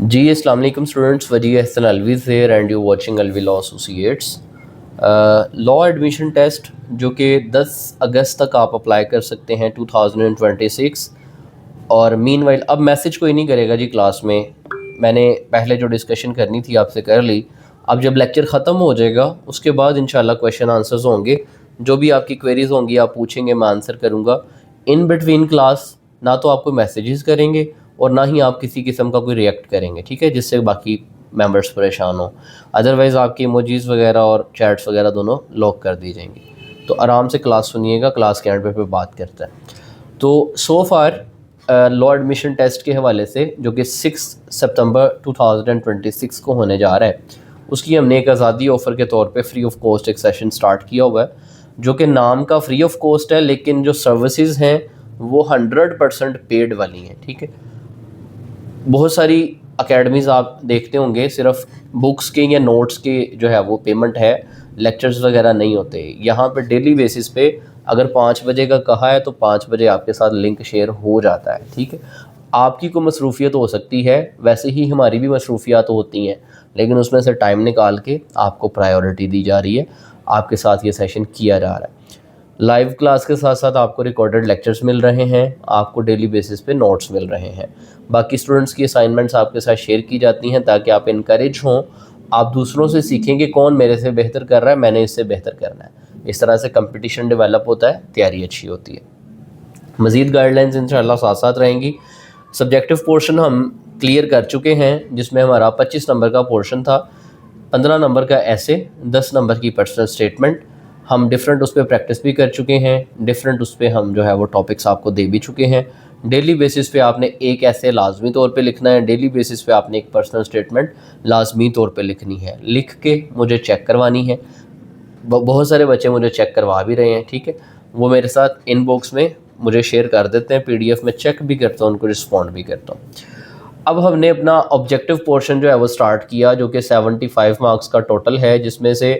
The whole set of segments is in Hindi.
जी अस्सलाम वालेकुम students, Wajih Ehsan Alvi's here and you watching Alvi law associates. Law admission test जो कि 10 अगस्त तक आप अप्लाई कर सकते हैं 2026। और मीनवाइल अब मैसेज कोई नहीं करेगा जी क्लास में, मैंने पहले जो डिस्कशन करनी थी आपसे कर ली। अब जब लेक्चर ख़त्म हो जाएगा उसके बाद इंशाल्लाह क्वेश्चन आंसर्स होंगे, जो भी आपकी क्वेरीज होंगी आप पूछेंगे, मैं आंसर करूँगा। इन बिटवीन क्लास ना तो आपको मैसेजेस करेंगे और ना ही आप किसी किस्म का कोई रिएक्ट करेंगे, ठीक है, जिससे बाकी मेंबर्स परेशान हो। अदरवाइज़ आपकी इमोजीज़ वगैरह और चैट्स वगैरह दोनों लॉक कर दी जाएंगी। तो आराम से क्लास सुनिएगा, क्लास के एंड पे बात करते हैं। तो सो फार लॉ एडमिशन टेस्ट के हवाले से जो कि 6 सितंबर 2026 को होने जा रहा है, उसकी हमने एक आज़ादी ऑफ़र के तौर पे फ्री ऑफ कॉस्ट एक सेशन स्टार्ट किया हुआ है, जो कि नाम का फ्री ऑफ कॉस्ट है, लेकिन जो सर्विसेज हैं वो 100% पेड वाली हैं, ठीक है। बहुत सारी अकेडमीज़ आप देखते होंगे सिर्फ बुक्स के या नोट्स के जो है वो पेमेंट है, लेक्चर्स वगैरह नहीं होते। यहाँ पे डेली बेसिस पे अगर 5 बजे का कहा है तो 5 बजे आपके साथ लिंक शेयर हो जाता है, ठीक है। आपकी कोई मसरूफियत हो सकती है, वैसे ही हमारी भी मसरूफियात होती हैं, लेकिन उसमें से टाइम निकाल के आपको प्रायोरिटी दी जा रही है, आपके साथ ये सेशन किया जा रहा है। लाइव क्लास के साथ साथ आपको रिकॉर्डेड लेक्चर्स मिल रहे हैं, आपको डेली बेसिस पे नोट्स मिल रहे हैं। बाकी स्टूडेंट्स की असाइनमेंट्स आपके साथ शेयर की जाती हैं ताकि आप इनकरेज हों, आप दूसरों से सीखें कि कौन मेरे से बेहतर कर रहा है, मैंने इससे बेहतर करना है। इस तरह से कंपटीशन डेवलप होता है, तैयारी अच्छी होती है। मज़ीद गाइडलाइंस इंशाल्लाह साथ साथ रहेंगी। सब्जेक्टिव पोर्शन हम क्लियर कर चुके हैं, जिसमें हमारा 25 नंबर का पोर्शन था, 15 नंबर का ऐसे, 10 नंबर की पर्सनल स्टेटमेंट। हम डिफरेंट उस पर प्रैक्टिस भी कर चुके हैं, डिफरेंट उस पर हम जो है वो टॉपिक्स आपको दे भी चुके हैं। डेली बेसिस पे आपने एक ऐसे लाजमी तौर पे लिखना है, डेली बेसिस पे आपने एक पर्सनल स्टेटमेंट लाजमी तौर पे लिखनी है, लिख के मुझे चेक करवानी है। बहुत सारे बच्चे मुझे चेक करवा भी रहे हैं, ठीक है, वो मेरे साथ इनबॉक्स में मुझे शेयर कर देते हैं, PDF में चेक भी करता हूँ, उनको रिस्पॉन्ड भी करता हूँ। अब हमने अपना ऑब्जेक्टिव पोर्शन जो है वो स्टार्ट किया, जो कि 75 मार्क्स का टोटल है, जिसमें से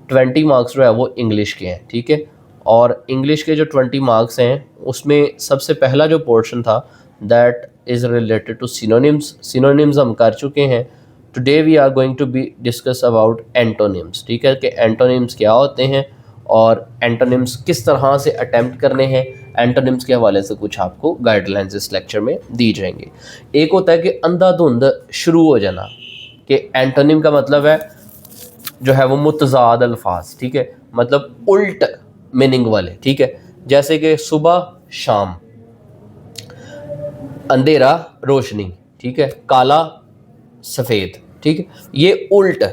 20 मार्क्स जो है वो इंग्लिश के हैं, ठीक है। और इंग्लिश के जो 20 मार्क्स हैं उसमें सबसे पहला जो पोर्शन था that is related to synonyms. Synonyms हम कर चुके हैं। Today we are going to be discuss about antonyms, ठीक है, कि एंटोनिम्स क्या होते हैं और एंटोनिम्स किस तरह से अटेम्प्ट करने हैं। एंटोनिम्स के हवाले से कुछ आपको गाइडलाइंस इस लेक्चर में दी जाएंगी। एक होता है कि अंधाधुंध शुरू हो जाना, कि एंटोनिम का मतलब है जो है वो मुतज़ाद अल्फाज, ठीक है, मतलब उल्ट मीनिंग वाले, ठीक है। जैसे कि सुबह शाम, अंधेरा रोशनी, ठीक है, काला सफ़ेद, ठीक है, ये उल्ट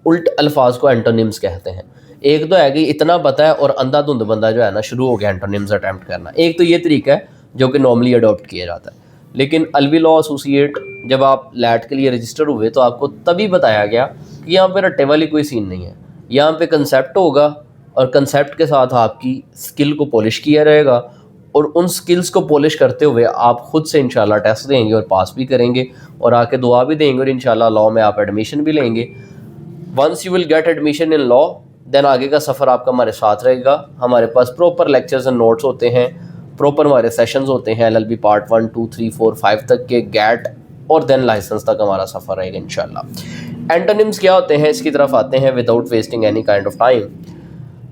उल्ट अल्फाज को एंटोनिम्स कहते हैं। एक तो है कि इतना पता है और अंधाधुंध बंदा जो है ना शुरू हो गया एंटोनिम्स अटैम्प्ट करना, एक तो ये तरीका है जो कि नॉर्मली अडॉप्ट किया जाता है। लेकिन अलवी लॉ एसोसिएट जब आप लैट के लिए रजिस्टर हुए तो आपको तभी बताया गया कि यहाँ पे रट्टे वाली कोई सीन नहीं है, यहाँ पे कंसेप्ट होगा और कंसेप्ट के साथ आपकी स्किल को पॉलिश किया रहेगा, और उन स्किल्स को पॉलिश करते हुए आप खुद से इंशाल्लाह टेस्ट देंगे और पास भी करेंगे और आके दुआ भी देंगे, और इंशाल्लाह लॉ में आप एडमिशन भी लेंगे। Once you will get admission in law, then आगे का सफ़र आपका हमारे साथ रहेगा। हमारे पास प्रॉपर लेक्चर्स एंड नोट्स होते हैं, प्रॉपर हमारे सेशंस होते हैं, LLB पार्ट 1 2 3 4 5 तक के, गैट और देन लाइसेंस तक हमारा सफ़र रहेगा इंशाल्लाह। एंटोनिम्स क्या होते हैं, इसकी तरफ आते हैं without wasting any kind of time.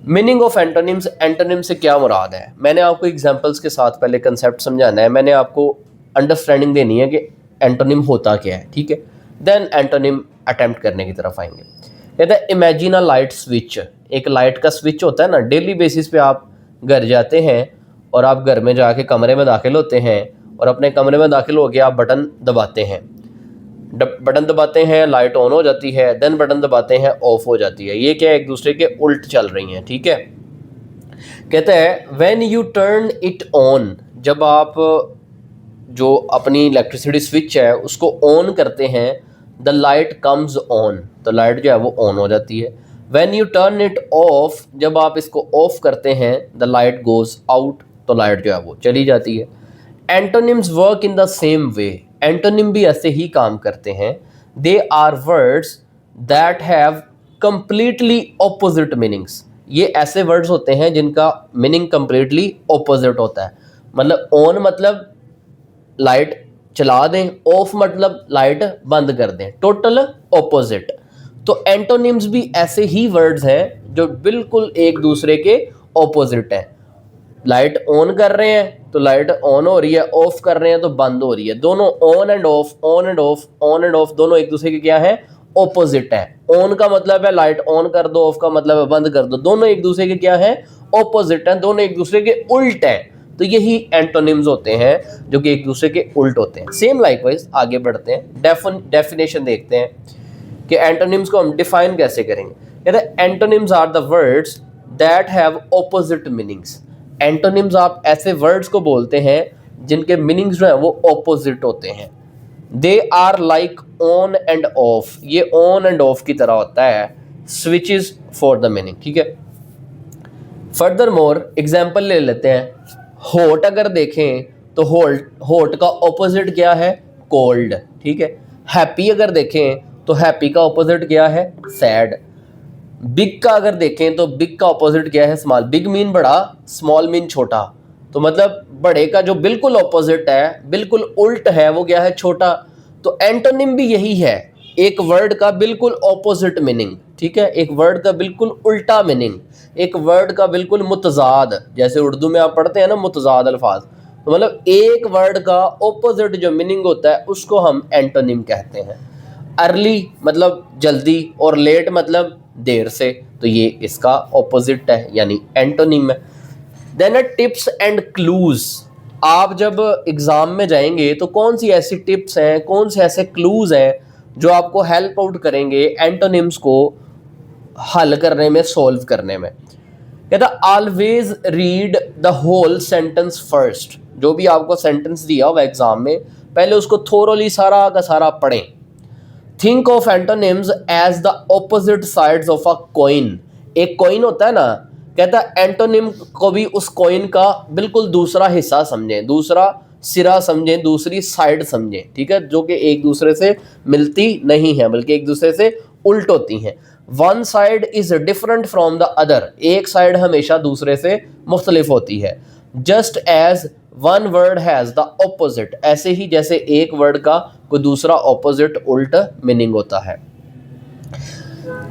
Meaning of antonyms, antonym से क्या मुराद है, मैंने आपको एग्जांपल्स के साथ पहले कंसेप्ट समझाना है, मैंने आपको अंडरस्टैंडिंग देनी है कि एंटोनिम होता क्या है, ठीक है। देन एंटोनिम अटेम्प्ट करने की तरफ आएंगे। कहते हैं इमेजिन अ लाइट स्विच, एक लाइट का स्विच होता है ना, डेली बेसिस पे आप घर जाते हैं और आप घर में जाके कमरे में दाखिल होते हैं और अपने कमरे में दाखिल होकर आप बटन दबाते हैं, बटन दबाते हैं, लाइट ऑन हो जाती है, देन बटन दबाते हैं, ऑफ हो जाती है। ये क्या एक दूसरे के उल्ट चल रही हैं, ठीक है। कहते हैं when you turn it on, जब आप जो अपनी इलेक्ट्रिसिटी स्विच है उसको ऑन करते हैं, द लाइट कम्स ऑन, तो लाइट जो है वो ऑन हो जाती है। When you turn it off, जब आप इसको ऑफ करते हैं, द लाइट गोज आउट, तो लाइट जो है वो चली जाती है। Antonyms work in the same way, antonym भी ऐसे ही काम करते हैं। They are words that have completely opposite meanings, ये ऐसे वर्ड्स होते हैं जिनका मीनिंग कंप्लीटली ऑपोजिट होता है। मतलब ऑन मतलब लाइट चला दें, ऑफ मतलब लाइट बंद कर दें, टोटल ऑपोजिट। तो एंटोनिम्स भी ऐसे ही वर्ड्स हैं जो बिल्कुल एक दूसरे के ऑपोजिट हैं। लाइट ऑन कर रहे हैं तो लाइट ऑन हो रही है, ऑफ कर रहे हैं तो बंद हो रही है। दोनों on and of, on and of, on and of, दोनों एक दूसरे के क्या है, ऑपोजिट है। ऑन का मतलब है लाइट ऑन कर दो, ऑफ का मतलब है बंद कर दो। दोनों एक दूसरे के क्या है, ऑपोजिट हैं, दोनों एक दूसरे के उल्ट हैं। तो यही एंटोनिम्स होते हैं जो कि एक दूसरे के उल्ट होते हैं। सेम लाइकवाइज आगे बढ़ते हैं, डेफिनेशन देखते हैं कि एंटोनिम्स को हम डिफाइन कैसे करेंगे। कहते हैं antonyms are the words that have opposite meanings. Antonyms आप ऐसे वर्ड्स को बोलते हैं जिनके मीनिंग्स जो है वो ऑपोजिट होते हैं। They are like on and off, ये ऑन एंड ऑफ की तरह होता है, स्विचेस फॉर द मीनिंग, ठीक है। फर्दर मोर एग्जाम्पल ले लेते हैं। हॉट अगर देखें तो हॉट का ऑपोजिट क्या है, कोल्ड, ठीक है। हैप्पी अगर देखें तो हैप्पी का ऑपोजिट क्या है, सैड। बिग का अगर देखें तो बिग का ऑपोजिट क्या है, स्मॉल। बिग मीन बड़ा, स्मॉल मीन छोटा। तो मतलब बड़े का जो बिल्कुल ऑपोजिट है, बिल्कुल उल्ट है, वो क्या है, छोटा। तो एंटोनिम भी यही है, एक वर्ड का बिल्कुल ऑपोजिट मीनिंग, ठीक है। एक वर्ड का बिल्कुल उल्टा मीनिंग, एक वर्ड का बिल्कुल मुतजाद, जैसे उर्दू में आप पढ़ते हैं ना मुतजाद अल्फाज। तो मतलब एक वर्ड का ऑपोजिट जो मीनिंग होता है उसको हम एंटोनिम कहते हैं। अर्ली मतलब जल्दी और लेट मतलब देर से, तो ये इसका ऑपोजिट है यानी एंटोनिम है। Then a tips and clues. आप जब एग्जाम में जाएंगे तो कौन सी ऐसी टिप्स हैं, कौन से ऐसे क्लूज हैं जो आपको हेल्प आउट करेंगे एंटोनिम्स को हल करने में, सॉल्व करने में। कहता always read the whole sentence first. जो भी आपको सेंटेंस दिया हुआ एग्जाम में, पहले उसको थोरोली सारा का सारा पढ़ें। Think of antonyms as the opposite sides of a coin. एक कॉइन होता है ना, कहता है एंटोनिम को भी उस कॉइन का बिल्कुल दूसरा हिस्सा समझें, दूसरा सिरा समझें, दूसरी साइड समझें, ठीक है, जो कि एक दूसरे से मिलती नहीं है बल्कि एक दूसरे से उल्ट होती हैं। One side is different from the other. एक साइड हमेशा दूसरे से मुख्तलिफ होती है। Just as one word has the opposite, ऐसे ही जैसे एक वर्ड का कोई दूसरा ऑपोजिट उल्ट मीनिंग होता है।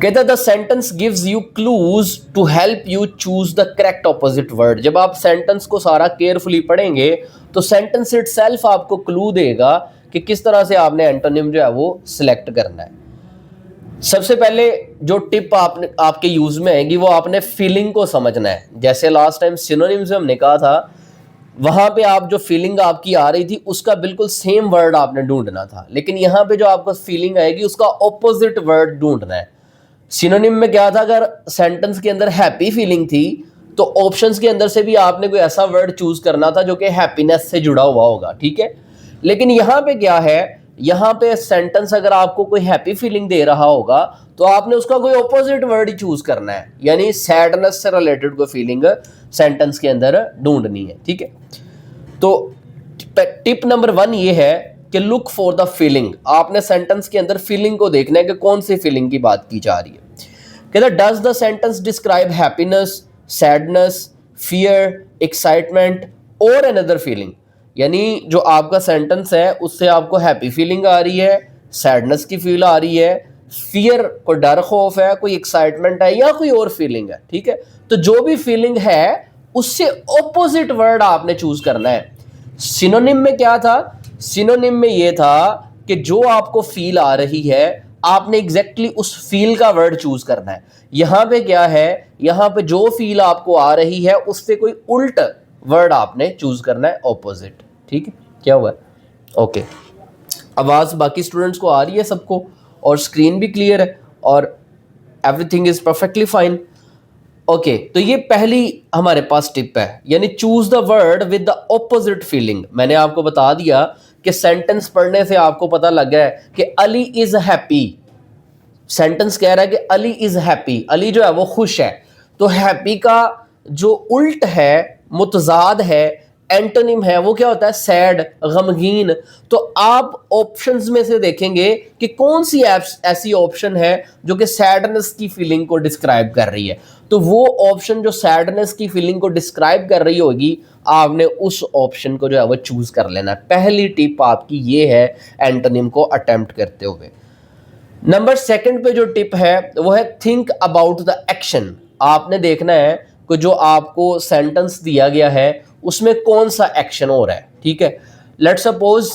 कहता है the sentence gives you clues to help you choose the correct opposite word. जब आप सेंटेंस को सारा केयरफुली पढ़ेंगे तो सेंटेंस इटसेल्फ आपको क्लू देगा कि किस तरह से आपने एंटोनिम जो है वो सिलेक्ट करना है। सबसे पहले जो टिप आपके यूज में आएगी वो आपने फीलिंग को समझना है। जैसे लास्ट टाइम सिनोनिम्स में हमने कहा था, वहां पे आप जो फीलिंग आपकी आ रही थी उसका बिल्कुल सेम वर्ड आपने ढूंढना था, लेकिन यहाँ पे जो आपको फीलिंग आएगी उसका ऑपोजिट वर्ड ढूंढना है। सिनोनिम में क्या था, अगर सेंटेंस के अंदर हैप्पी फीलिंग थी तो ऑप्शंस के अंदर से भी आपने कोई ऐसा वर्ड चूज करना था जो कि हैप्पीनेस से जुड़ा हुआ होगा, ठीक है। लेकिन यहाँ पे क्या है, यहाँ पे सेंटेंस अगर आपको कोई हैप्पी फीलिंग दे रहा होगा तो आपने उसका कोई ऑपोजिट वर्ड ही चूज करना है, यानी सैडनेस से रिलेटेड कोई फीलिंग सेंटेंस के अंदर ढूंढनी है, ठीक है। तो टिप नंबर 1 ये है कि लुक फॉर द फीलिंग। आपने सेंटेंस के अंदर फीलिंग को देखना है कि कौन सी फीलिंग की बात की जा रही है। कहता does the sentence describe happiness, sadness, fear, excitement और अनदर फीलिंग। यानी जो आपका सेंटेंस है उससे आपको हैप्पी फीलिंग आ रही है, सैडनेस की फील आ रही है, फियर कोई डर खौफ है, कोई एक्साइटमेंट है या कोई और फीलिंग है, ठीक है। तो जो भी फीलिंग है उससे ऑपोजिट वर्ड आपने चूज करना है। सिनोनिम में क्या था, सिनोनिम में ये था कि जो आपको फील आ रही है आपने एग्जैक्टली उस फील का वर्ड चूज करना है। यहां पे क्या है, यहां पे जो फील आपको आ रही है उससे कोई उल्ट वर्ड आपने चूज करना है, ऑपोजिट, ठीक है। क्या हुआ, ओके। आवाज बाकी स्टूडेंट्स को आ रही है सबको और स्क्रीन भी क्लियर है और everything is perfectly fine, okay. तो ये पहली हमारे पास टिप है, यानी choose the word with the opposite feeling. मैंने आपको बता दिया कि सेंटेंस पढ़ने से आपको पता लग गया है कि अली इज हैप्पी। सेंटेंस कह रहा है कि अली इज हैप्पी, अली जो है वो खुश है। तो हैप्पी का जो उल्ट है, मुतजाद है, एंटोनिम है वो क्या होता है, सैड, गमगीन। तो आप ऑप्शंस में से देखेंगे कि कौन सी ऐसी ऑप्शन है जो कि सैडनेस की फीलिंग को डिस्क्राइब कर रही है। तो वो ऑप्शन जो सैडनेस की फीलिंग को डिस्क्राइब कर रही होगी, आपने उस ऑप्शन को जो है वो चूज कर लेना है। पहली टिप आपकी ये है एंटोनिम को अटेम्प्ट करते हुए। नंबर सेकंड पे जो टिप है वो है थिंक अबाउट द एक्शन। आपने देखना है कि जो आपको सेंटेंस दिया गया है उसमें कौन सा एक्शन हो रहा है। ठीक है, लेट सपोज,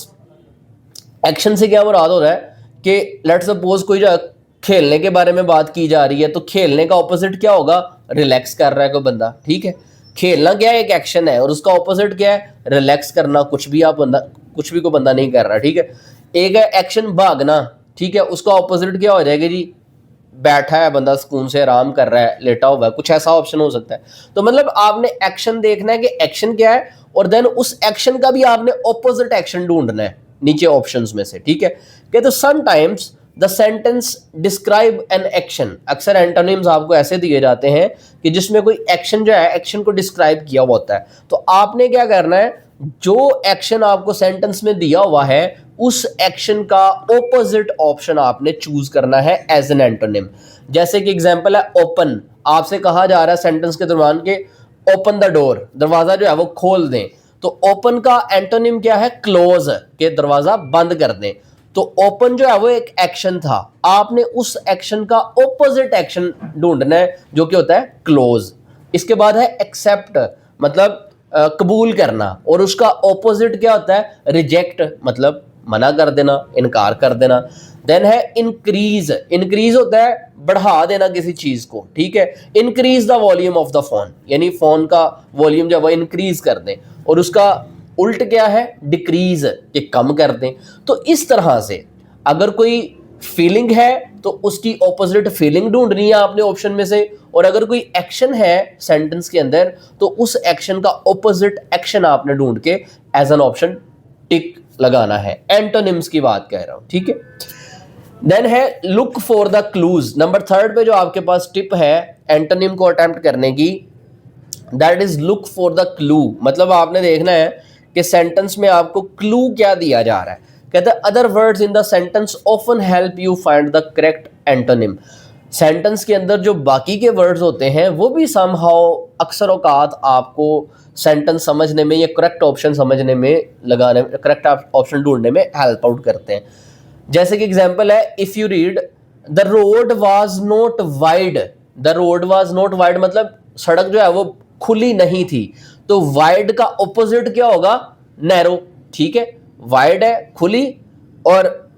एक्शन से क्या मुराद हो रहा है कि लेट सपोज कोई जो खेलने के बारे में बात की जा रही है, तो खेलने का ऑपोजिट क्या होगा, रिलैक्स कर रहा है कोई बंदा। ठीक है, खेलना क्या है, एक एक्शन है, और उसका ऑपोजिट क्या है, रिलैक्स करना। कुछ भी कोई बंदा नहीं कर रहा। ठीक है, एक है एक्शन भागना। ठीक है, उसका ऑपोजिट क्या हो जाएगा जी, बैठा है बंदा, सुकून से आराम कर रहा है, लेटा हुआ है, कुछ ऐसा ऑप्शन हो सकता है। तो मतलब आपने एक्शन देखना है कि एक्शन क्या है, और देन उस एक्शन का भी आपने ऑपोजिट एक्शन ढूंढना है नीचे ऑप्शंस में से। ठीक है, कि तो sometimes the sentence describe an action. अक्सर एंटोनिम्स आपको ऐसे दिए जाते हैं कि जिसमें कोई एक्शन जो है, एक्शन को डिस्क्राइब किया हुआ होता है। तो आपने क्या करना है, जो एक्शन आपको सेंटेंस में दिया हुआ है उस एक्शन का ऑपोजिट ऑप्शन आपने चूज करना है एज एन एंटोनिम। जैसे कि एग्जांपल है ओपन। आपसे कहा जा रहा है सेंटेंस के दौरान के ओपन द डोर, दरवाजा जो है वो खोल दें। तो ओपन का एंटोनिम क्या है, क्लोज, के दरवाजा बंद कर दें। तो ओपन जो है वो एक एक्शन था, आपने उस एक्शन का ऑपोजिट एक्शन ढूंढना है जो कि होता है क्लोज। इसके बाद है एक्सेप्ट, मतलब कबूल करना, और उसका ऑपोजिट क्या होता है, रिजेक्ट, मतलब मना कर देना, इनकार कर देना। देन है इंक्रीज। इंक्रीज होता है बढ़ा देना किसी चीज को। ठीक है, increase the volume of the phone, यानी फोन का वॉल्यूम जो है इंक्रीज कर दें, और उसका उल्ट क्या है, डिक्रीज, कि कम कर दें। तो इस तरह से अगर कोई फीलिंग है तो उसकी ऑपोजिट फीलिंग ढूंढनी है आपने ऑप्शन में से, और अगर कोई एक्शन है सेंटेंस के अंदर तो उस एक्शन का ऑपोजिट एक्शन आपने ढूंढ के एज एन ऑप्शन टिक लगाना है। एंटोनिम्स की बात कह रहा हूं। ठीक है, देन है look for the clues. Number third पे जो आपके पास टिप है एंटोनिम को अटेम्प्ट करने की, that is look for the clue. मतलब आपने देखना है कि सेंटेंस में आपको क्लू क्या दिया जा रहा है। कहते हैं other words in the sentence often help you find the correct antonym. Sentence के अंदर जो बाकी के वर्ड्स होते हैं वो भी समहाउ अक्सर औकात आपको सेंटेंस समझने में या करेक्ट ऑप्शन समझने में, लगाने में, करेक्ट ऑप्शन ढूंढने में हेल्प आउट करते हैं। जैसे कि एग्जांपल है, if you read the road was not wide. The road was not wide मतलब सड़क जो है वो खुली नहीं थी। तो वाइड का ऑपोजिट क्या होगा, नैरो। ठीक है, वाइड है खुली, और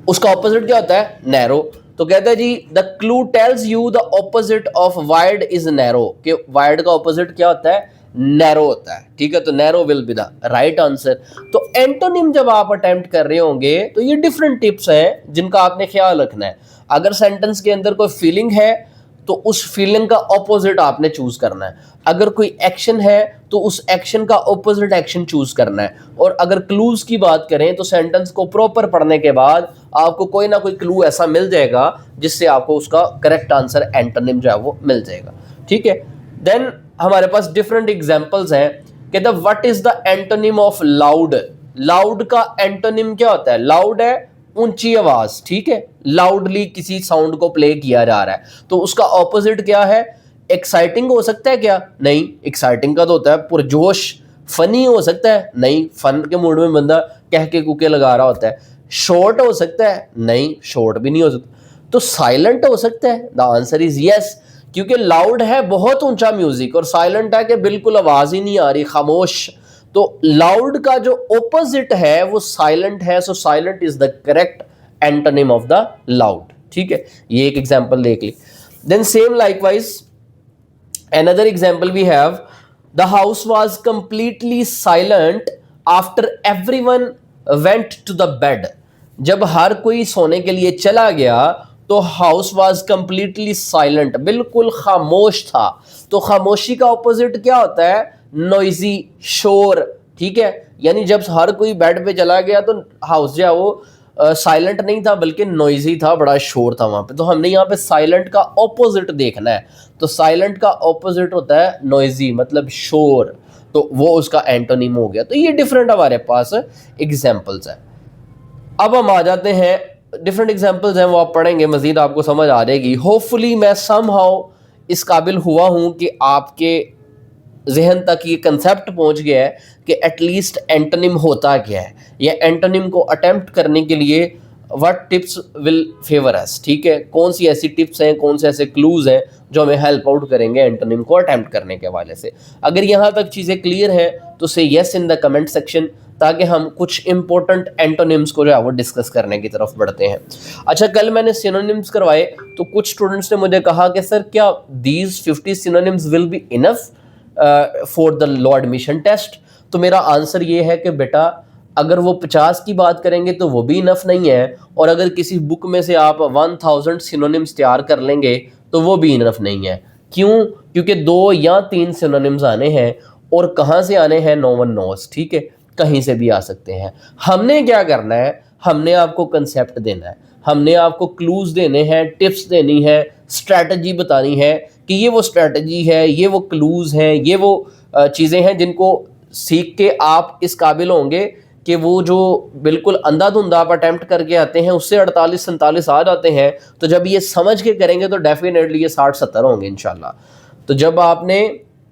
उसका ऑपोजिट क्या होता है, नैरो। तो कहते हैं जी the clue tells you the opposite of wide is narrow, कि वाइड का ऑपोजिट क्या होता है, नैरो होता है। ठीक है, तो narrow will be the right answer. तो एंटोनिम जब आप अटेम्प्ट कर रहे होंगे तो ये डिफरेंट टिप्स हैं जिनका आपने ख्याल रखना है। अगर सेंटेंस के अंदर कोई फीलिंग है तो उस फीलिंग का ऑपोजिट आपने चूज करना है। अगर कोई एक्शन है तो उस एक्शन का ऑपोजिट एक्शन चूज करना है। और अगर क्लूज की बात करें तो सेंटेंस को प्रॉपर पढ़ने के बाद आपको कोई ना कोई क्लू ऐसा मिल जाएगा जिससे आपको उसका करेक्ट आंसर एंटोनिम जो है वो मिल जाएगा। ठीक है, देन हमारे पास डिफरेंट एग्जांपल्स हैं कि the what is the antonym of loud. Loud का एंटोनिम क्या होता है, लाउड है ऊंची आवाज। ठीक है, लाउडली किसी साउंड को प्ले किया जा रहा है। तो उसका ऑपोजिट क्या है, एक्साइटिंग हो सकता है क्या, नहीं, एक्साइटिंग का तो होता है पुरजोश। फनी हो सकता है, नहीं, फन के मूड में बंदा कह के कुके लगा रहा होता है। शॉर्ट हो सकता है, नहीं, शॉर्ट भी नहीं हो सकता। तो साइलेंट हो सकता है, द आंसर इज यस, क्योंकि लाउड है बहुत ऊंचा म्यूजिक, और साइलेंट है कि बिल्कुल आवाज ही नहीं आ रही, खामोश। तो लाउड का जो ऑपोजिट है वो साइलेंट है, so silent is the correct antonym of the loud. ठीक है, ये एक एग्जांपल देख ली। Then same likewise another example we have, the house was completely silent after everyone went to the bed. जब हर कोई सोने के लिए चला गया तो हाउस वाज कंप्लीटली साइलेंट, बिल्कुल खामोश था। तो खामोशी का ऑपोजिट क्या होता है, नॉइजी, शोर। ठीक है, यानी जब हर कोई बेड पे चला गया तो हाउस जो है वो साइलेंट नहीं था बल्कि नॉइजी था, बड़ा शोर था वहाँ पे। तो हमने यहाँ पे साइलेंट का ऑपोजिट देखना है। तो साइलेंट का ऑपोजिट होता है नॉइजी, मतलब शोर, तो वो उसका एंटोनिम हो गया। तो ये डिफरेंट हमारे पास एग्जाम्पल्स हैं। अब हम आ जाते हैं, डिफरेंट एग्जाम्पल्स हैं वो आप पढ़ेंगे मजीद आपको समझ आ जाएगी। होपफुली मैं समहाउ इस काबिल हुआ हूँ कि आपके जहन तक ये कंसेप्ट पहुंच गया है कि एटलीस्ट एंटोनिम होता क्या है, या एंटोनिम को अटेम्प्ट करने के लिए व्हाट टिप्स विल फेवर अस। ठीक है, कौन सी ऐसी टिप्स हैं, कौन से ऐसे क्लूज हैं जो हमें हेल्प आउट करेंगे एंटोनिम को अटेम्प्ट करने के हवाले से। अगर यहाँ तक चीज़ें क्लियर हैं तो से yes in the comment section, ताकि हम कुछ इंपॉर्टेंट एंटोनिम्स को जो है वो डिस्कस करने की तरफ बढ़ते हैं। अच्छा, कल मैंने सिनोनिम्स करवाए तो कुछ स्टूडेंट्स ने मुझे कहा कि सर क्या these 50 synonyms will be enough for the law admission test. तो मेरा आंसर ये है कि बेटा अगर वो 50 की बात करेंगे तो वो भी इनफ नहीं है, और अगर किसी बुक में से आप 1000 सिनोनिम्स तैयार कर लेंगे तो वो भी इनफ नहीं है। क्यों? क्योंकि 2 या 3 सिनोनिम्स आने हैं, और कहाँ से आने हैं नो वन नोस। ठीक है, कहीं से भी आ सकते हैं। हमने क्या करना है, हमने आपको कंसेप्ट देना है, हमने आपको क्लूज देने हैं, टिप्स देनी है, स्ट्रैटेजी बतानी है कि ये वो स्ट्रैटेजी है, ये वो क्लूज हैं, ये वो चीज़ें हैं जिनको सीख के आप इस काबिल होंगे कि वो जो बिल्कुल अंधाधुंधा आप अटैम्प्ट करके आते हैं उससे 48-47 आ जाते हैं। तो जब ये समझ के करेंगे तो डेफिनेटली ये 60-70 होंगे इंशाल्लाह। तो जब आपने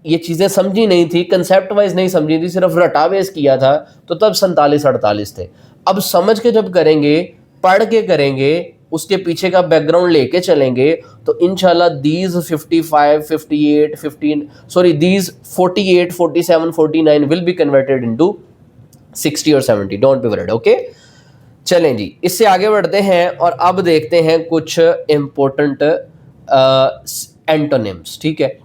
ये चीज़ें समझी नहीं थी, कंसेप्ट वाइज नहीं समझी थी, सिर्फ रटा बेस किया था, तो तब 47-48 थे। अब समझ के जब करेंगे, पढ़ के करेंगे, उसके पीछे का बैकग्राउंड लेके चलेंगे, तो इंशाल्लाह these 55, 58, 15 sorry these 48, 47, 49 will be converted into 60 और 70। Don't be worried. ओके, चलें जी, इससे आगे बढ़ते हैं और अब देखते हैं कुछ इंपॉर्टेंट एंटोनिम्स। ठीक है,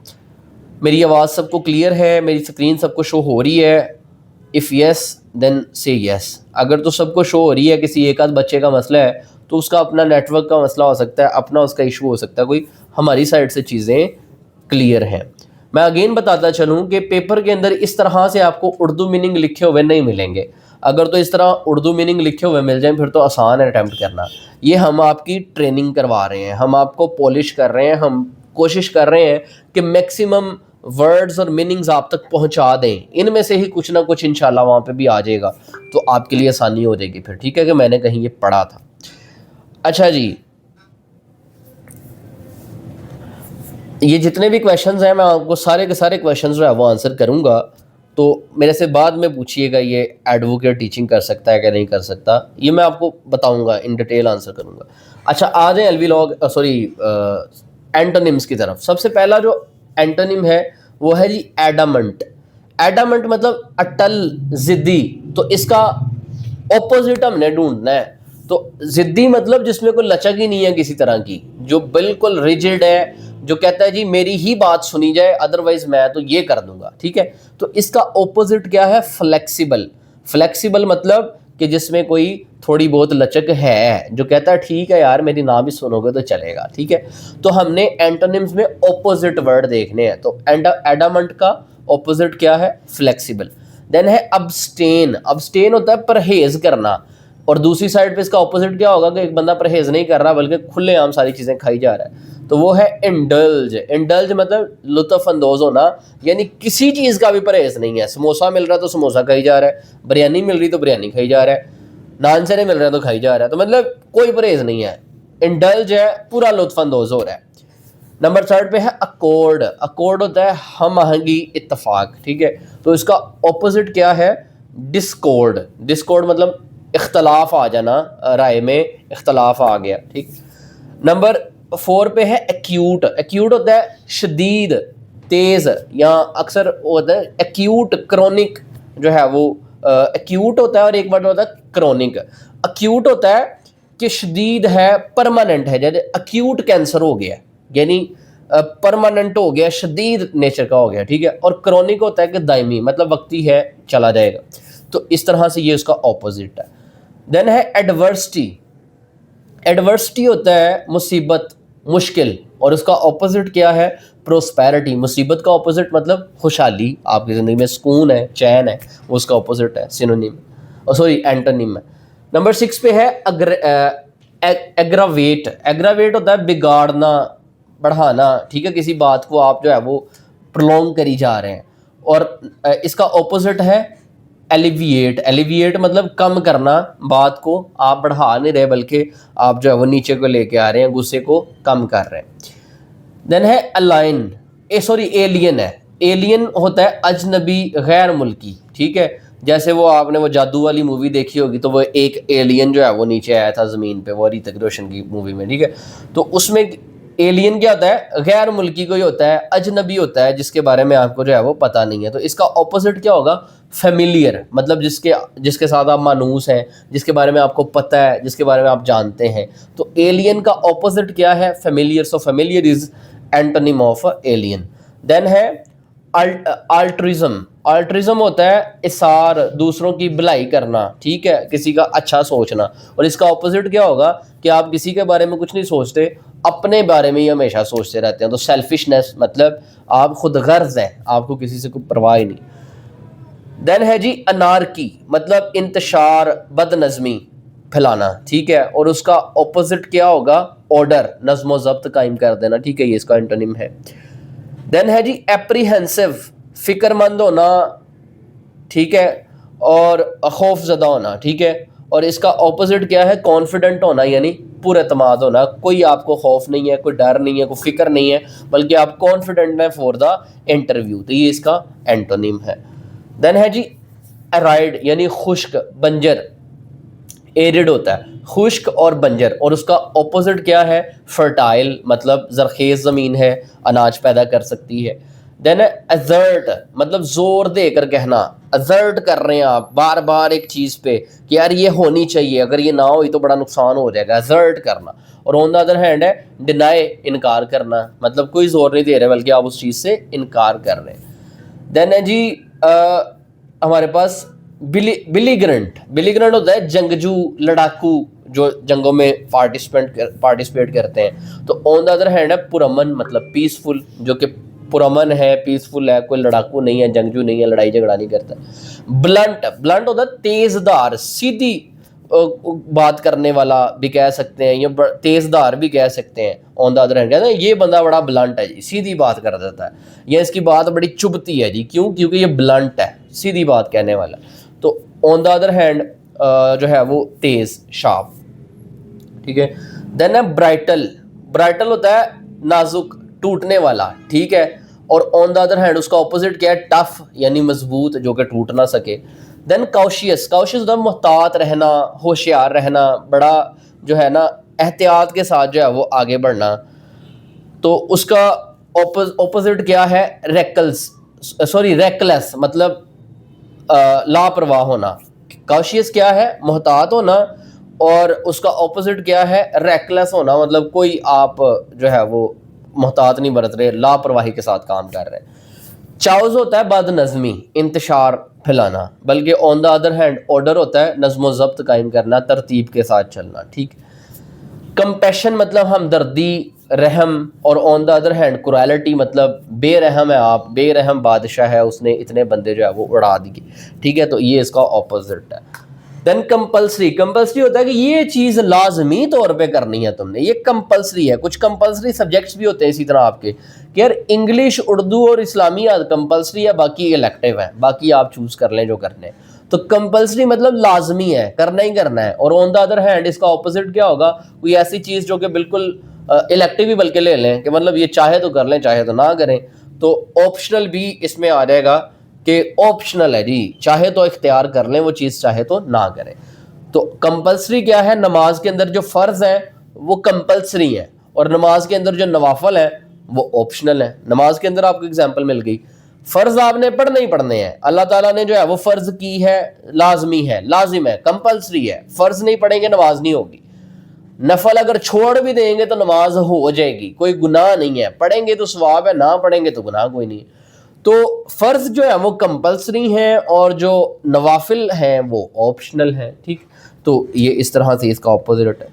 मेरी आवाज़ सबको क्लियर है, मेरी स्क्रीन सबको शो हो रही है? इफ़ यस देन से यस। अगर तो सबको शो हो रही है, किसी एक आध बच्चे का मसला है तो उसका अपना नेटवर्क का मसला हो सकता है, अपना उसका इशू हो सकता है, कोई हमारी साइड से चीज़ें क्लियर हैं। मैं अगेन बताता चलूँ कि पेपर के अंदर इस तरह से आपको उर्दू मीनिंग लिखे हुए नहीं मिलेंगे। अगर तो इस तरह उर्दू मीनिंग लिखे हुए मिल जाए फिर तो आसान है अटैम्प्ट करना। ये हम आपकी ट्रेनिंग करवा रहे हैं, हम आपको पॉलिश कर रहे हैं, हम कोशिश कर रहे हैं कि मैक्सिमम वर्ड्स और मीनिंग्स आप तक पहुंचा दें। इनमें से ही कुछ ना कुछ इंशाल्लाह वहाँ पे भी आ जाएगा तो आपके लिए आसानी हो जाएगी फिर। ठीक है कि मैंने कहीं ये पढ़ा था। अच्छा जी, ये जितने भी क्वेश्चंस हैं मैं आपको सारे के सारे क्वेश्चंस जो है वो आंसर करूंगा, तो मेरे से बाद में पूछिएगा ये एडवोकेट टीचिंग कर सकता है कि नहीं कर सकता, ये मैं आपको बताऊंगा, इन डिटेल आंसर करूंगा। अच्छा, आ जाए एल्विलॉग एंटोनिम्स की तरफ। सबसे पहला जो एंटोनिम है वो है जी एडामंट। एडामंट मतलब अटल, जिद्दी। तो इसका ऑपोजिट हमने ढूंढना है। तो जिद्दी मतलब जिसमें कोई लचक ही नहीं है किसी तरह की, जो बिल्कुल रिजिड है, जो कहता है जी मेरी ही बात सुनी जाए अदरवाइज मैं तो ये कर दूंगा। ठीक है, तो इसका ऑपोजिट क्या है? फ्लेक्सिबल। फ्लेक्सिबल मतलब कि जिसमें कोई थोड़ी बहुत लचक है, जो कहता है ठीक है यार मेरी ना भी सुनोगे तो चलेगा। ठीक है, तो हमने एंटोनिम्स में ऑपोजिट वर्ड देखने हैं। तो एडामंट का ऑपोजिट क्या है? फ्लेक्सिबल। देन है अब्सटेन। अब्सटेन होता है परहेज करना, और दूसरी साइड पे इसका ऑपोजिट क्या होगा कि एक बंदा परहेज नहीं कर रहा बल्कि खुलेआम सारी चीज़ें खाई जा रहा है, तो वो है इंडल्ज। इंडल्ज मतलब लुत्फ अंदोज होना, यानी किसी चीज़ का भी परहेज नहीं है। समोसा मिल रहा है तो समोसा खाई जा रहा है, बिरयानी मिल रही तो बिरयानी खाई जा रहा है, नान चने मिल रहे हैं तो खाई जा रहा है, तो मतलब कोई परहेज नहीं है, इंडल्ज है, पूरा लुत्फ अंदोज हो रहा है। नंबर 3 पे है अकॉर्ड। अकॉर्ड होता है हम आहंगी, इत्तफाक। ठीक है, तो इसका ऑपोजिट क्या है? डिस्कॉर्ड। डिस्कॉर्ड मतलब इख्तलाफ आ जाना, राय में इख्तलाफ आ गया। ठीक, नंबर 4 पे है एक्यूट। एक्यूट होता है शदीद, तेज, या अक्सर होता है एक्यूट, क्रोनिक जो है वो एक्यूट होता है, और एक वर्ड होता है क्रोनिक। एक्यूट होता है कि शदीद है, परमानेंट है, जैसे एक्यूट कैंसर हो गया यानी परमानेंट हो गया, शदीद नेचर का हो गया। ठीक है, और क्रोनिक होता है कि दायमी, मतलब वक्ती है, चला जाएगा। तो इस तरह से ये उसका ऑपोजिट है। देन है एडवर्सिटी। एडवर्सिटी होता है मुसीबत, मुश्किल, और उसका ऑपोजिट क्या है? प्रोस्पेरिटी। मुसीबत का ऑपोजिट मतलब खुशहाली, आपकी ज़िंदगी में सुकून है, चैन है, वो उसका ऑपोजिट है, सिनोनिम, सॉरी एंटोनिम है। नंबर 6 पे है एग्रावेट। एग्रावेट होता है बिगाड़ना, बढ़ाना, ठीक है, किसी बात को आप जो है वो प्रोलॉन्ग करी जा रहे हैं। और इसका ऑपोजिट है एलिविएट। एलिविएट मतलब कम करना, बात को आप बढ़ा नहीं रहे बल्कि आप जो है वो नीचे को लेके आ रहे हैं, गुस्से को कम कर रहे हैं। देन है अलाइन, एलियन है। एलियन होता है अजनबी, गैर मुल्की, ठीक है। जैसे वो आपने वो जादू वाली मूवी देखी होगी, तो वो एक एलियन जो है वो नीचे आया था ज़मीन पे, वो ऋतिक रोशन की मूवी में, ठीक है। तो उसमें एलियन क्या होता है, गैर मुल्की कोई होता है, अजनबी होता है, जिसके बारे में आपको जो है वो पता नहीं है। तो इसका ऑपोजिट क्या होगा, फेमिलियर, मतलब जिसके साथ आप मानूस हैं, जिसके बारे में आपको पता है, जिसके बारे में आप जानते हैं। तो एलियन का ऑपोजिट क्या है, familiar. So familiar is antonym of alien. Then है अल्ट्रिज्म। अल्ट्रिज्म होता है इसार, दूसरों की भलाई करना, ठीक है, किसी का अच्छा सोचना। और इसका ऑपोजिट क्या होगा कि आप किसी के बारे में कुछ नहीं सोचते, अपने बारे में ही हमेशा सोचते रहते हैं। तो सेल्फिशनेस मतलब आप खुद गर्ज हैं, आपको किसी से कोई परवाह ही नहीं। देन है जी अनारकी, मतलब इंतशार, बदनज़मी फैलाना, ठीक है। और उसका ऑपोजिट क्या होगा, ऑर्डर, नज़्म ज़ब्त कायम कर देना, ठीक है, ये इसका एंटोनिम है। देन है जी एप्रीहेंसिव, फिक्रमंद होना, ठीक है, और खौफजदा होना, ठीक है। और इसका ऑपोजिट क्या है, कॉन्फिडेंट होना, यानी पुरएतमाद होना, कोई आपको खौफ नहीं है, कोई डर नहीं है, कोई फिक्र नहीं है, बल्कि आप कॉन्फिडेंट हैं फॉर द इंटरव्यू। तो ये इसका एंटोनिम है। देन है जी एराइड, यानी खुश्क, बंजर। एरिड होता है खुश्क और बंजर, और उसका ऑपोजिट क्या है, फर्टाइल, मतलब जरखेज ज़मीन है, अनाज पैदा कर सकती है। देन अजर्ट, मतलब जोर देकर कहना, अजर्ट कर रहे हैं आप बार बार एक चीज़ पे कि यार ये होनी चाहिए, अगर ये ना हो तो बड़ा नुकसान हो जाएगा, अजर्ट करना। और ऑन द अदर हैंड है डिनाई, इनकार करना, मतलब कोई जोर नहीं दे रहे बल्कि आप उस चीज़ से इनकार कर रहे हैं। देन है जी हमारे पास बिलीग्रेंट। बिलीग्रेंट होता है जंगजू, लड़ाकू, जो जंगों में पार्टिसिपेट करते हैं। तो ऑन द अदर हैंड है पुरमन, मतलब पीसफुल, जो कि पुरमन है, पीसफुल है, कोई लड़ाकू नहीं है, जंगजू नहीं है, लड़ाई झगड़ा नहीं करता। ब्लंट, ब्लंट होता है तेजदार, सीधी बात करने वाला भी कह सकते हैं, या तेजदार भी कह सकते हैं। ऑन द अदर हैंड कहते हैं ये बंदा बड़ा ब्लंट है जी, सीधी बात कर देता है, या इसकी बात बड़ी चुभती है जी, क्यों, क्योंकि ये ब्लंट है, सीधी बात कहने वाला। तो ऑन द अदर हैंड जो है वो तेज, शार्प, ठीक है। देन है ब्राइटल। ब्राइटल होता है नाजुक, टूटने वाला, ठीक है। और ऑन द अदर हैंड उसका ऑपोजिट क्या है, टफ, यानी मजबूत, जो कि टूट ना सके। Then cautious. कॉशियस होता है मुहतात रहना, होशियार रहना, बड़ा जो है ना एहतियात के साथ जो है वो आगे बढ़ना। तो उसका ऑपोजिट क्या है, रेकलेस, मतलब लापरवाह होना। कॉशियस क्या है, मुहतात होना, और उसका ऑपोजिट क्या है, रेकलेस होना, मतलब कोई आप जो है वो मुहतात नहीं बरत रहे, लापरवाही के साथ काम कर रहे हैं। चाउज होता है बदनज़मी, इंतशार फैलाना, बल्कि on the other hand order होता है नज़्म ज़ब्त कायम करना, तरतीब के साथ चलना, ठीक। कंपैशन मतलब हमदर्दी, रहम, और on the other hand cruelty, मतलब बेरहम है आप, बेरहम बादशाह है, उसने इतने बंदे जो है वो उड़ा दिए, ठीक है। तो ये इसका ऑपोजिट है। Then compulsory. कंपल्सरी होता है कि ये चीज़ लाजमी तौर पे करनी है तुमने, ये कंपल्सरी है। कुछ कंपल्सरी सब्जेक्ट्स भी होते हैं इसी तरह आपके कि यार इंग्लिश, उर्दू और इस्लामियात कंपल्सरी है, बाकी इलेक्टिव है, बाकी आप चूज़ कर लें जो करने हैं। तो कंपल्सरी मतलब लाजमी है, करना ही करना है। और ऑन द अदर हैंड इसका ऑपोजिट क्या होगा, कोई ऐसी चीज़ जो कि बिल्कुल इलेक्टिव ही बल्कि ले लें, कि मतलब ये चाहे तो कर लें, चाहे तो ना करें। तो ऑप्शनल भी इसमें आ जाएगा कि ऑप्शनल है जी, चाहे तो इख्तियार कर लें वो चीज़, चाहे तो ना करें। तो कंपल्सरी क्या है, नमाज के अंदर जो फ़र्ज़ है वो कंपल्सरी है, और नमाज के अंदर जो नवाफल है वो ऑप्शनल है। नमाज के अंदर आपको एग्जांपल मिल गई, फ़र्ज़ आपने पढ़ने ही पढ़ने हैं, अल्लाह ताला ने जो है वो फ़र्ज़ की है, लाजमी है, लाजिम है, कंपल्सरी है। फ़र्ज़ नहीं पढ़ेंगे नमाज नहीं होगी। नफल अगर छोड़ भी देंगे तो नमाज हो जाएगी, कोई गुनाह नहीं है, पढ़ेंगे तो सवाब है, ना पढ़ेंगे तो गुनाह कोई नहीं। तो फ़र्ज जो है वो कंपल्सरी हैं, और जो नवाफिल हैं वो ऑप्शनल हैं, ठीक। तो ये इस तरह से इसका ऑपोजिट है।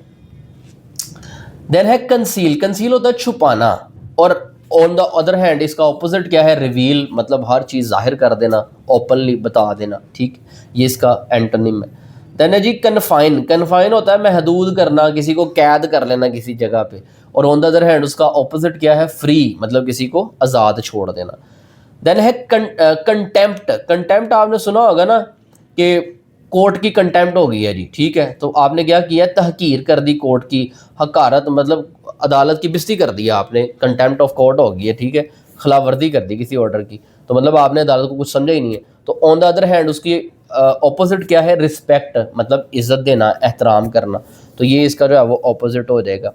देन है कंसील। कंसील होता है छुपाना, और ऑन द अदर हैंड इसका ऑपोजिट क्या है, रिवील, मतलब हर चीज़ जाहिर कर देना, ओपनली बता देना, ठीक। ये इसका एंटोनिम है। देन है जी कन्फाइन। कन्फाइन होता है महदूद करना, किसी को कैद कर लेना किसी जगह पे। और ऑन द अदर हैंड उसका ऑपोजिट क्या है, फ्री, मतलब किसी को आज़ाद छोड़ देना। देन है कंटेम्प्ट। कंटेम्प्ट आपने सुना होगा ना कि कोर्ट की कंटेम्प्ट हो गई है जी, ठीक है। तो आपने क्या किया, तहकीर कर दी कोर्ट की, हकारत मतलब अदालत की बेइज्जती कर दी आपने, कंटेम्प्ट ऑफ कोर्ट हो गई है, ठीक है। खिलाफ वर्जी कर दी किसी ऑर्डर की, तो मतलब आपने अदालत को कुछ समझा ही नहीं है। तो ऑन द अदर हैंड उसकी ऑपोजिट क्या है, रिस्पेक्ट, मतलब इज्जत देना, एहतराम करना। तो ये इसका जो है वो ऑपोजिट हो जाएगा।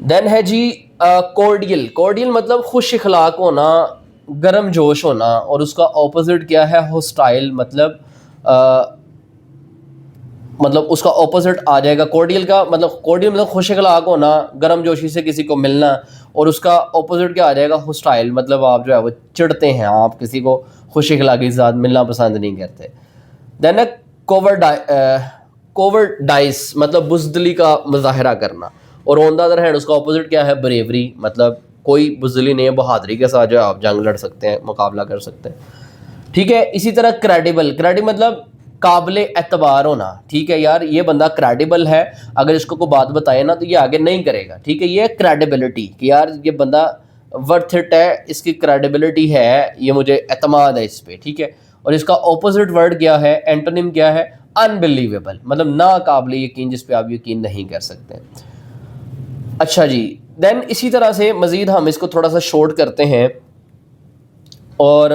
देन है जी कोर्डियल। कोर्डियल मतलब खुश इखलाक होना, गर्म जोश होना। और उसका ऑपोजिट क्या है, होस्टाइल, मतलब उसका ऑपोजिट आ जाएगा कोर्डियल का। मतलब कोर्डियल मतलब खुश इखलाक होना, गर्म जोशी से किसी को मिलना। और उसका ऑपोजिट क्या आ जाएगा, होस्टाइल, मतलब आप जो है वो चिढ़ते हैं, आप किसी को खुश इखलाकी के साथ मिलना पसंद नहीं करते। देन है कोवर्डाइस, मतलब बुजदली का मुजाहरा करना। और ऑन द अदर हैंड उसका ऑपोजिट क्या है, ब्रेवरी, मतलब कोई बुजदली नहीं है, बहादुरी के साथ जो है आप जंग लड़ सकते हैं, मुकाबला कर सकते हैं, ठीक है। इसी तरह क्रेडिबल। क्रेडिबल मतलब काबिले एतबार होना, ठीक है। यार ये बंदा क्रेडिबल है, अगर इसको कोई बात बताए ना तो ये आगे नहीं करेगा, ठीक है। ये क्रेडिबिलिटी कि यार ये बंदा वर्थ इट है, इसकी क्रेडिबिलिटी है, ये मुझे एतमाद है इस पर, ठीक है। और इसका ऑपोजिट वर्ड क्या है, एंटोनिम क्या है, अनबिलीवेबल, मतलब ना काबिल यकीन, जिस पे आप यकीन नहीं कर सकते। अच्छा जी, देन इसी तरह से मज़ीद हम इसको थोड़ा सा शॉर्ट करते हैं और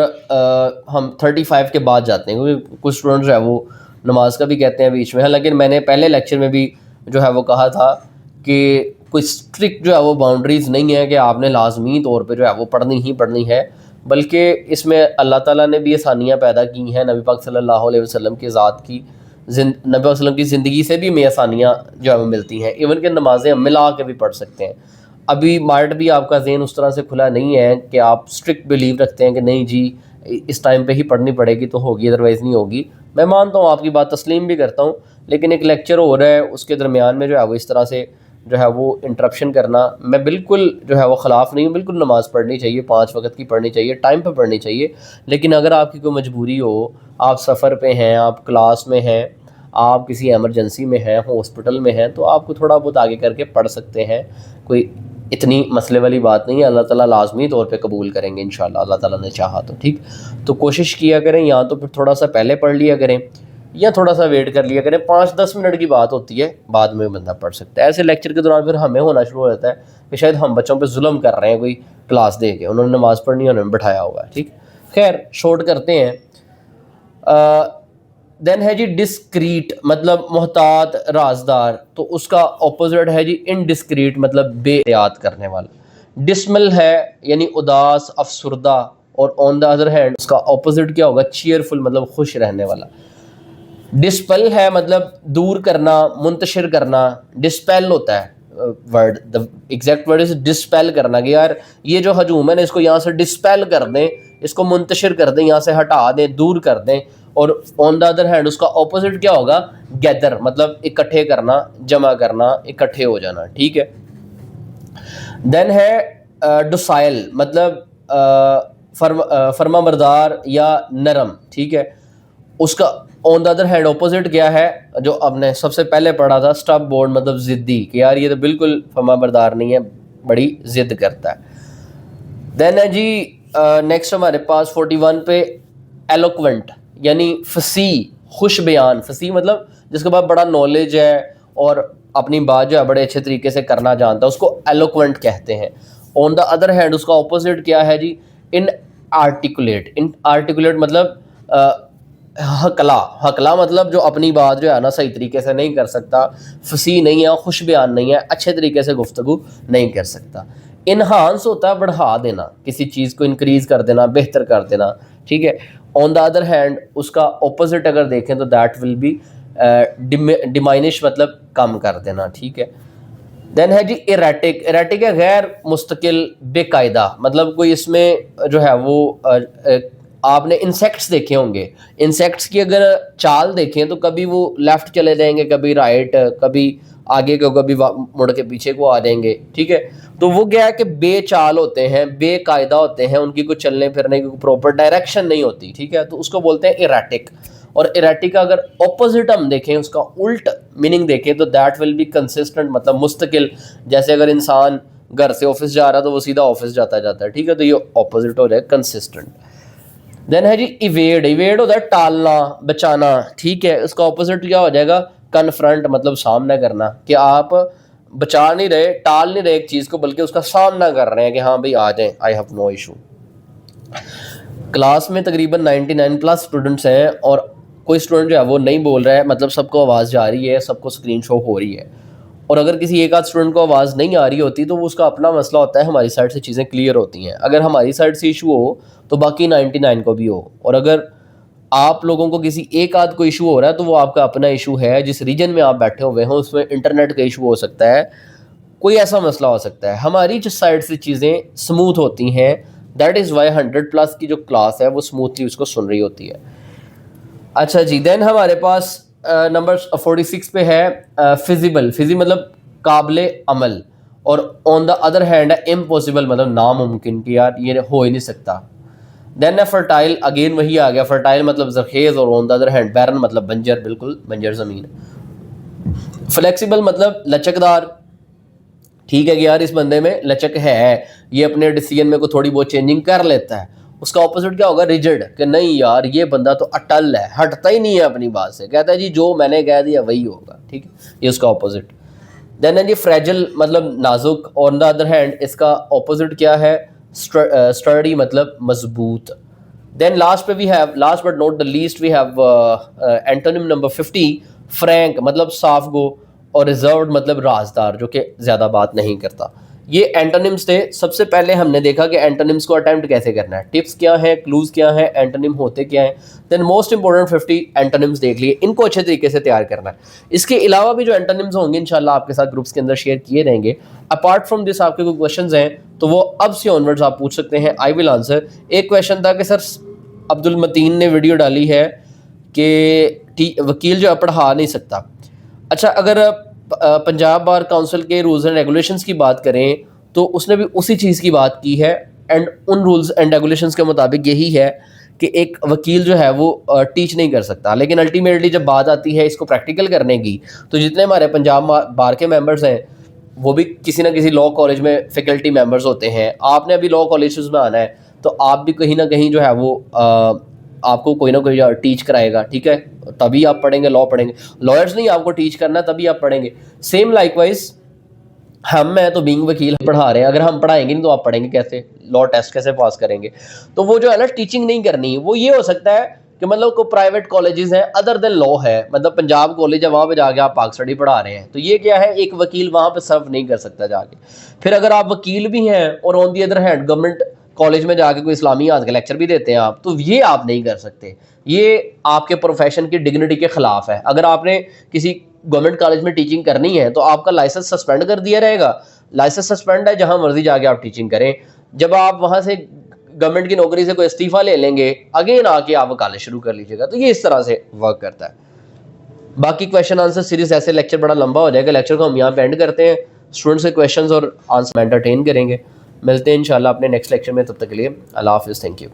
हम 35 के बाद जाते हैं, क्योंकि कुछ स्टूडेंट्स जो है वो नमाज का भी कहते हैं बीच में। हालांकि मैंने पहले लेक्चर में भी जो है वो कहा था कि कोई स्ट्रिक्ट जो है वो बाउंड्रीज़ नहीं है कि आपने लाजमी तौर पे जो है वो पढ़नी ही पढ़नी है, बल्कि इसमें अल्लाह ताला ने भी आसानियाँ पैदा की हैं। नबी पाक सल्लल्लाहु अलैहि वसल्लम की ज़ात की, नबी पाक वसल्लम की ज़िंदगी से भी हमें आसानियाँ जो है वो मिलती हैं। इवन के नमाज़ें हम मिला के भी पढ़ सकते हैं। अभी मार्ट भी आपका जहन उस तरह से खुला नहीं है कि आप स्ट्रिक्ट बिलीव रखते हैं कि नहीं जी इस टाइम पे ही पढ़नी पड़ेगी तो होगी, अदरवाइज़ नहीं होगी। मैं मानता हूँ, आपकी बात तस्लीम भी करता हूँ, लेकिन एक लेक्चर हो रहा है, उसके दरमियान में जो है वो इस तरह से जो है वो इंटरप्शन करना, मैं बिल्कुल जो है वो ख़िलाफ़ नहीं हूँ। बिल्कुल नमाज़ पढ़नी चाहिए, 5 वक्त की पढ़नी चाहिए, टाइम पर पढ़नी चाहिए। लेकिन अगर आपकी कोई मजबूरी हो, आप सफ़र पे हैं, आप क्लास में हैं, आप किसी एमरजेंसी में हैं, हॉस्पिटल में हैं, तो आपको थोड़ा बहुत आगे करके पढ़ सकते हैं। कोई इतनी मसले वाली बात नहीं है। अल्लाह ताला लाजमी तौर पे कबूल करेंगे इंशाल्लाह, अल्लाह ताला ने चाहा तो, ठीक। तो कोशिश किया करें, या तो फिर थोड़ा सा पहले पढ़ लिया करें या थोड़ा सा वेट कर लिया करें। 5-10 मिनट की बात होती है, बाद में बंदा पढ़ सकता है। ऐसे लेक्चर के दौरान फिर हमें होना शुरू हो जाता है कि शायद हम बच्चों पर जुल्म कर रहे हैं, कोई क्लास दे के उन्होंने नमाज़ पढ़नी है, उन्होंने बिठाया हुआ है, ठीक। खैर शॉर्ट करते हैं। देन है जी डिस्क्रीट, मतलब मोहतात, राजदार। तो उसका ऑपोजिट है जी इनडिस्क्रीट, मतलब बेहतियात करने वाला। डिसमल है यानी उदास, अफसुर्दा। और ऑन द अदर हैंड उसका ऑपोजिट क्या होगा, चीयरफुल, मतलब खुश रहने वाला। डिस्पेल है मतलब दूर करना, मुंतशिर करना। डिस्पेल होता है word, the exact word is dispel करना, कि यार ये जो हजूम है ना इसको यहाँ से डिस्पेल कर दें, इसको मुंतशिर कर दें, यहाँ से हटा दें, दूर कर दें। और ऑन द अदर हैंड उसका ऑपोजिट क्या होगा, गैदर, मतलब इकट्ठे करना, जमा करना, इकट्ठे हो जाना, ठीक है। देन है डोसाइल, मतलब फर्माबरदार या नरम, ठीक है। उसका on the other hand opposite क्या है, जो आपने सबसे पहले पढ़ा था, स्टब बोर्ड, मतलब ज़िद्दी, कि यार ये तो बिल्कुल फर्माबरदार नहीं है, बड़ी ज़िद्द करता है। देन है जी नेक्स्ट हमारे पास 41 पे एलोक्वेंट, यानी फसी, खुश बयान। फसी मतलब जिसके पास बड़ा नॉलेज है और अपनी बात जो है बड़े अच्छे तरीके से करना जानता है, उसको एलोक्वेंट कहते हैं। ऑन द अदर हैंड उसका ऑपोजिट क्या है जी, इन आर्टिकुलेट। इन आर्टिकुलेट मतलब हकला। हकला मतलब जो अपनी बात जो है ना सही तरीके से नहीं कर सकता, फसी नहीं है, खुश बयान नहीं है, अच्छे तरीके से गुफ्तगू नहीं कर सकता। इन्हांस होता है बढ़ा देना, किसी चीज़ को इंक्रीज़ कर देना, बेहतर कर देना, ठीक है। ऑन द अदर हैंड उसका ऑपोजिट अगर देखें तो दैट विल बी डिमाइनिश, मतलब कम कर देना, ठीक है। देन है जी इरेटिक। इरेटिक है गैर मुस्तकिल, बेकायदा, मतलब कोई इसमें जो है वो आपने इंसेक्ट्स देखे होंगे, इंसेक्ट्स की अगर चाल देखें तो कभी वो लेफ्ट चले जाएंगे, कभी राइट, कभी आगे को, कभी मुड़ के पीछे को आ जाएंगे, ठीक है। तो वो क्या है कि बेचाल होते हैं, बेकायदा होते हैं, उनकी कुछ चलने फिरने की प्रॉपर डायरेक्शन नहीं होती, ठीक है। तो उसको बोलते हैं इरेटिक। और इरेटिक का अगर ऑपोजिट हम देखें, उसका उल्ट मीनिंग देखें, तो दैट विल बी कंसिस्टेंट, मतलब मुस्तकिल। जैसे अगर इंसान घर से ऑफिस जा रहा है तो वो सीधा ऑफिस जाता जाता है, ठीक है, तो ये ऑपोजिट हो जाए कंसिस्टेंट। देन है जी इवेड, इवेड होता है टालना, बचाना, ठीक है, उसका ऑपोजिट क्या हो जाएगा, कन्फ्रंट, मतलब सामना करना, कि आप बचा नहीं रहे, टाल नहीं रहे एक चीज़ को, बल्कि उसका सामना कर रहे हैं कि हाँ भाई आ जाएं, I have no issue. Class में तकरीबन 99 प्लस स्टूडेंट्स हैं और कोई स्टूडेंट जो है वो नहीं बोल रहा है, मतलब सबको आवाज़ जा रही है, सबको स्क्रीन शो हो रही है, और अगर किसी एक आध स्टूडेंट को आवाज़ नहीं आ रही होती तो वो उसका अपना मसला होता है, हमारी साइड से चीज़ें क्लियर होती हैं। अगर हमारी साइड से इशू हो तो बाकी 99 को भी हो, और अगर आप लोगों को किसी एक आध को इशू हो रहा है तो वो आपका अपना इशू है, जिस रीजन में आप बैठे हुए हो उसमें इंटरनेट का इशू हो सकता है, कोई ऐसा मसला हो सकता है। हमारी जिस साइड से चीज़ें स्मूथ होती हैं, दैट इज़ वाई 100 प्लस की जो क्लास है वो स्मूथली उसको सुन रही होती है। अच्छा जी, देन हमारे पास नंबर 46 पे है फिजिबल, फिजी मतलब काबिल अमल, और ऑन द अदर हैंड है इम्पॉसिबल, मतलब नामुमकिन, कि यार ये हो ही नहीं सकता। देन है फर्टाइल, अगेन वही आ गया, फर्टाइल मतलब जरखेज, और ऑन द अदर हैंड बैरन मतलब बंजर, बिल्कुल बंजर ज़मीन। फ्लेक्सिबल मतलब लचकदार, ठीक है कि यार इस बंदे में लचक है, ये अपने डिसीजन में को थोड़ी बहुत चेंजिंग कर लेता है। उसका ऑपोजिट क्या होगा, रिजिड, कि नहीं यार ये बंदा तो अटल है, हटता ही नहीं है अपनी बात से, कहता है जी जो मैंने कह दिया वही होगा, ठीक है, ये उसका ऑपोजिट। देन है जी फ्रेजल मतलब नाजुक, ऑन द अदर हैंड इसका ऑपोजिट क्या है, स्टर्डी मतलब मजबूत। देन लास्ट पे we have, last but not the least, we have antonym number 50, frank मतलब साफ गो, और रिजर्व्ड मतलब राजदार, जो कि ज़्यादा बात नहीं करता। ये एंटोनिम्स थे। सबसे पहले हमने देखा कि एंटोनिम्स को अटेम्प्ट कैसे करना है, टिप्स क्या है, क्लूज क्या है, एंटोनिम होते क्या हैं। देन मोस्ट इंपॉर्टेंट 50 एंटोनिम्स देख लिए, इनको अच्छे तरीके से तैयार करना है। इसके अलावा भी जो एंटोनिम्स होंगे इंशाल्लाह आपके साथ ग्रुप्स के अंदर शेयर किए रहेंगे। अपार्ट फ्रॉम दिस आपके कोई क्वेश्चंस हैं तो वो अब से ऑनवर्ड्स आप पूछ सकते हैं, आई विल आंसर। एक क्वेश्चन था कि सर अब्दुल मतीन ने वीडियो डाली है कि वकील जो है पढ़ा नहीं सकता। अच्छा, अगर पंजाब बार काउंसिल के रूल्स एंड रेगुलेशंस की बात करें तो उसने भी उसी चीज़ की बात की है, एंड उन रूल्स एंड रेगुलेशंस के मुताबिक यही है कि एक वकील जो है वो टीच नहीं कर सकता। लेकिन अल्टीमेटली जब बात आती है इसको प्रैक्टिकल करने की, तो जितने हमारे पंजाब बार के मेंबर्स हैं वो भी किसी ना किसी लॉ कॉलेज में फैकल्टी मेंबर्स होते हैं। आपने अभी लॉ कॉलेज में आना है तो आप भी कहीं ना कहीं जो है वो आपको कोई ना कोई टीच कराएगा, ठीक है, तभी आप पढ़ेंगे, लॉ पढ़ेंगे। लॉयर्स नहीं, आपको टीच करना तभी आप पढ़ेंगे। सेम लाइकवाइज हम हैं तो बीइंग वकील पढ़ा रहे हैं, अगर हम पढ़ाएंगे नहीं तो आप पढ़ेंगे कैसे, लॉ टेस्ट कैसे पास करेंगे। तो वो जो है ना टीचिंग नहीं करनी, वो ये हो सकता है कि मतलब को प्राइवेट कॉलेजेस हैं अदर देन लॉ है, मतलब पंजाब कॉलेज है वहाँ पे जाके आप पाक स्टडी पढ़ा रहे हैं, तो ये क्या है, एक वकील वहाँ पे सर्व नहीं कर सकता जाके। फिर अगर आप वकील भी हैं और on the other hand government college में जाके कोई इस्लामी आज का लेक्चर भी देते हैं आप, तो ये आप नहीं कर सकते, ये आपके प्रोफेशन की डिग्निटी के खिलाफ है। अगर आपने किसी गवर्नमेंट कॉलेज में टीचिंग करनी है तो आपका लाइसेंस सस्पेंड कर दिया रहेगा। लाइसेंस सस्पेंड है, जहां मर्जी जाके आप टीचिंग करें। जब आप वहां से गवर्नमेंट की नौकरी से कोई इस्तीफा ले लेंगे, अगेन आके आप वकालत शुरू कर लीजिएगा। तो ये इस तरह से वर्क करता है। बाकी क्वेश्चन आंसर सीरीज ऐसे लेक्चर बड़ा लंबा हो जाएगा, लेक्चर को हम यहाँ पे एंड करते हैं। स्टूडेंट्स के क्वेश्चंस और आंसर एंटरटेन करेंगे। मिलते हैं इंशाल्लाह अपने नेक्स्ट लेक्चर में, तब तक के लिए अल्लाह हाफिज़, थैंक यू।